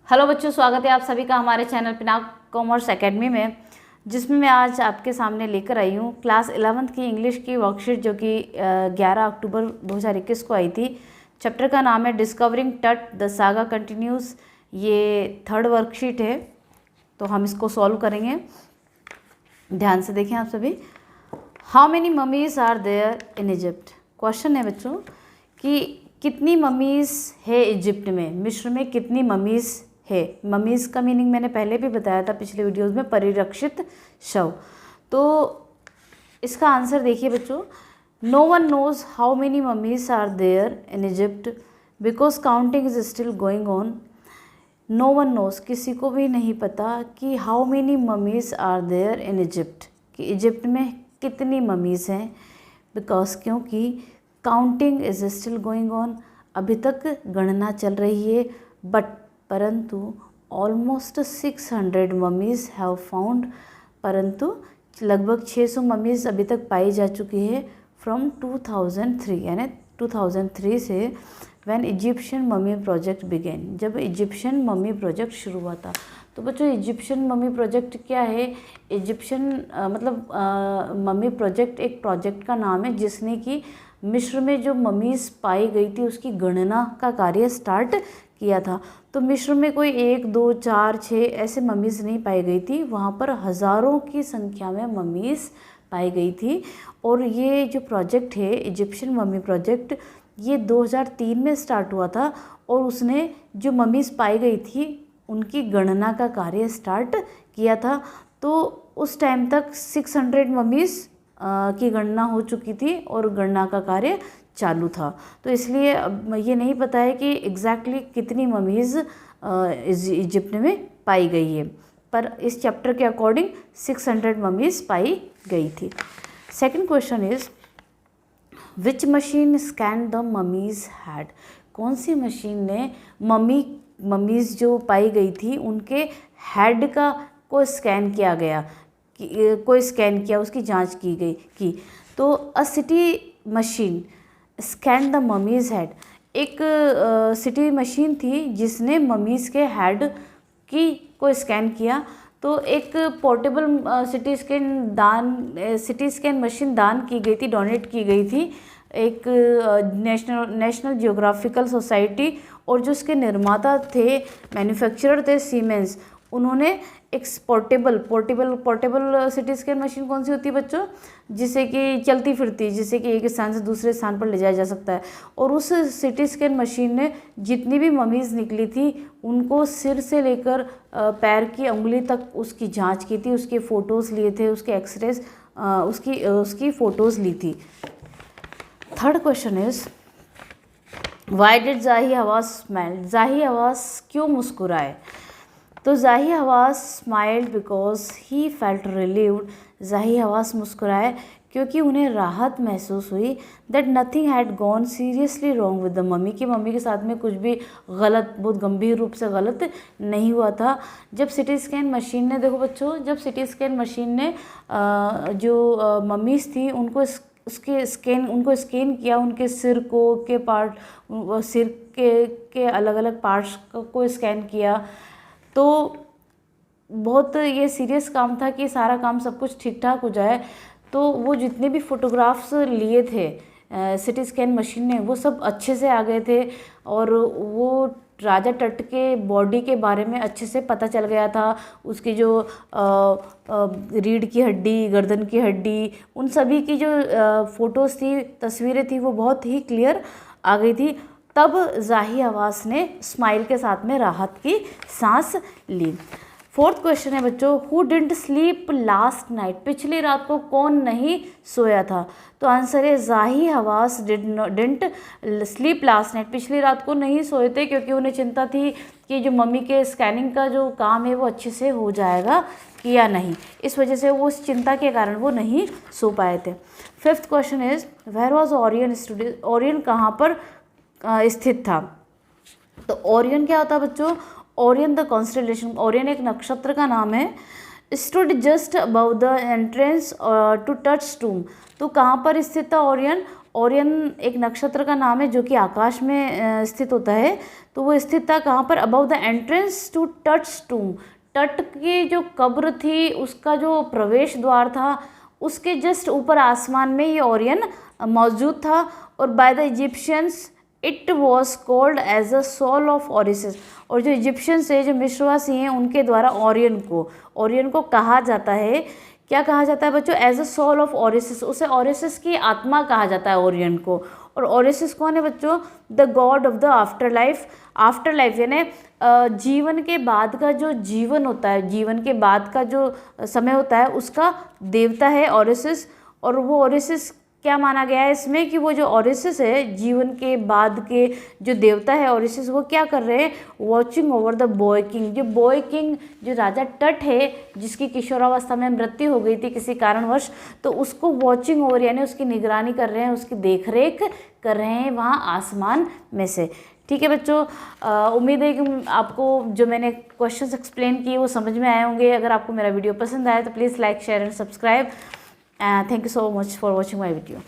Hello बच्चों, स्वागत है आप सभी का हमारे चैनल पिनाक कॉमर्स एकेडमी में, जिसमें मैं आज आपके सामने लेकर आई हूँ क्लास 11th की इंग्लिश की वर्कशीट जो कि 11 अक्टूबर 2021 को आई थी। चैप्टर का नाम है डिस्कवरिंग टट द सागा कंटिन्यूज। ये थर्ड वर्कशीट है, तो हम इसको सॉल्व करेंगे। ध्यान से देखें आप सभी। How many mummies are there in Egypt. Question है बच्चों कि कितनी मम्मीज़ है इजिप्ट में, मिस्र में कितनी मम्मीज़ है। मम्मीज़ का मीनिंग मैंने पहले भी बताया था पिछले वीडियोस में, परिरक्षित शव। तो इसका आंसर देखिए बच्चों, no one knows how many mummies are there in Egypt because counting is still going on. No one knows, किसी को भी नहीं पता कि how many mummies are there in Egypt, कि इजिप्ट में कितनी मम्मीज़ हैं। बिकॉज क्योंकि counting is still going on, अभी तक गणना चल रही है। परंतु ऑलमोस्ट 600 मम्मीज़ हैव फाउंड, परंतु लगभग 600 मम्मीज़ अभी तक पाई जा चुकी है फ्रॉम 2003, यानी 2003 से when Egyptian mummy project began, जब इजिप्शियन मम्मी प्रोजेक्ट शुरू हुआ था। तो बच्चों इजिप्शियन मम्मी प्रोजेक्ट क्या है? इजिप्शियन मम्मी प्रोजेक्ट एक प्रोजेक्ट का नाम है जिसने कि मिस्र में जो मम्मीज़ पाई गई थी उसकी गणना का कार्य स्टार्ट किया था। तो मिस्र में कोई 1, 2, 4, 6 ऐसे मम्मीज़ नहीं पाई गई थी, वहाँ पर हज़ारों की संख्या में मम्मीज़ पाई गई थी। और ये जो प्रोजेक्ट है इजिप्शियन मम्मी प्रोजेक्ट, ये 2003 में स्टार्ट हुआ था और उसने जो मम्मीज़ पाई गई थी उनकी गणना का कार्य स्टार्ट किया था। तो उस टाइम तक 600 मम्मीज़ की गणना हो चुकी थी और गणना का कार्य चालू था। तो इसलिए अब ये नहीं पता है कि एग्जैक्टली कितनी मम्मीज़ इजिप्ट में पाई गई है, पर इस चैप्टर के अकॉर्डिंग 600 मम्मीज़ पाई गई थी। Second question is which machine scan the mummy's had. कौन सी मशीन ने मम्मीज़ जो पाई गई थी उनके हेड को स्कैन किया गया, उसकी जांच की गई। तो अ city machine scan the mummy's head, एक सिटी मशीन थी जिसने मम्मीज़ के हेड को स्कैन किया। तो एक पोर्टेबल सिटी स्कैन मशीन दान की गई थी, डोनेट की गई थी एक नेशनल जियोग्राफिकल सोसाइटी, और जो उसके निर्माता थे, मैन्युफैक्चरर थे सीमेंस, उन्होंने एक पोर्टेबल सिटी स्कैन मशीन कौन सी होती है बच्चों? जिसे कि चलती फिरती, जिसे कि एक स्थान से दूसरे स्थान पर ले जाया जा सकता है। और उस सिटी स्कैन मशीन ने जितनी भी मम्मीज़ निकली थी उनको सिर से लेकर पैर की उंगली तक उसकी जांच की थी, उसके फ़ोटोज़ लिए थे, उसके एक्सरेज उसकी फ़ोटोज़ ली थी। Third question is why did Zahi Hawass smile. Zahi Hawass क्यों मुस्कुराए? तो Zahi Hawass smiled because he felt relieved. Zahi Hawass मुस्कुराए क्योंकि उन्हें राहत महसूस हुई that nothing had gone seriously wrong with the mummy, कि मम्मी के साथ में कुछ भी गलत, बहुत गंभीर रूप से गलत नहीं हुआ था। जब सिटी स्कैन मशीन ने, देखो बच्चों, जब सिटी स्कैन मशीन ने जो मम्मीज़ थी उनको उनको स्कैन किया, उनके सिर के पार्ट, सिर के अलग अलग पार्ट्स को स्कैन किया, तो बहुत ये सीरियस काम था कि सारा काम सब कुछ ठीक ठाक हो जाए। तो वो जितने भी फ़ोटोग्राफ्स लिए थे सिटी स्कैन मशीन ने, वो सब अच्छे से आ गए थे और वो राजा टट के बॉडी के बारे में अच्छे से पता चल गया था। उसकी जो रीढ़ की हड्डी, गर्दन की हड्डी, उन सभी की जो फ़ोटोज़ थी, तस्वीरें थी, वो बहुत ही क्लियर आ गई थी। तब जाही हवास ने स्माइल के साथ में राहत की सांस ली। फोर्थ क्वेश्चन है बच्चों, who didn't sleep last night. पिछली रात को कौन नहीं सोया था? तो आंसर है जाही हवास डिडंट स्लीप लास्ट नाइट। पिछली रात को नहीं सोए थे क्योंकि उन्हें चिंता थी कि जो मम्मी के स्कैनिंग का जो काम है वो अच्छे से हो जाएगा कि या नहीं, इस वजह से वो उस चिंता के कारण वो नहीं सो पाए थे। Fifth question is where was Orion study. Orion कहाँ पर स्थित था? तो ओरियन क्या होता है बच्चों? ओरियन द कॉन्स्टेलेशन, ओरियन एक नक्षत्र का नाम है। Stood just above the entrance to Tut's tomb. तो कहाँ पर स्थित था ओरियन? ओरियन एक नक्षत्र का नाम है जो कि आकाश में स्थित होता है। तो वो स्थित था कहाँ पर? Above the entrance to Tut's tomb. Tut की जो कब्र थी उसका जो प्रवेश द्वार था उसके जस्ट ऊपर आसमान में ये ओरियन मौजूद था। और by the Egyptians it was called as a soul of Osiris. और जो इजिप्शियंस है, जो मिस्रवासी हैं, उनके द्वारा ओरियन को कहा जाता है। क्या कहा जाता है बच्चों? As a soul of Osiris. उसे ओरिसिस की आत्मा कहा जाता है ओरियन को। और ओरिसिस कौन है बच्चों? The God of the after life. After life यानी जीवन के बाद का जो जीवन होता है, जीवन के बाद का जो समय होता है, उसका देवता है ओरिसिस। और वो ओरिसिस क्या माना गया है इसमें कि वो जो ओरिसिस है, जीवन के बाद के जो देवता है ओरिसिस, वो क्या कर रहे हैं? Watching over the boy king. जो बॉय किंग, जो राजा टट है, जिसकी किशोरावस्था में मृत्यु हो गई थी किसी कारणवश, तो उसको वॉचिंग ओवर यानी उसकी निगरानी कर रहे हैं, उसकी देखरेख कर रहे हैं वहाँ आसमान में से। ठीक है बच्चों, उम्मीद है कि आपको जो मैंने क्वेश्चंस एक्सप्लेन किए वो समझ में आए होंगे। अगर आपको मेरा वीडियो पसंद आया तो please like, share and subscribe. Thank you so much for watching my video.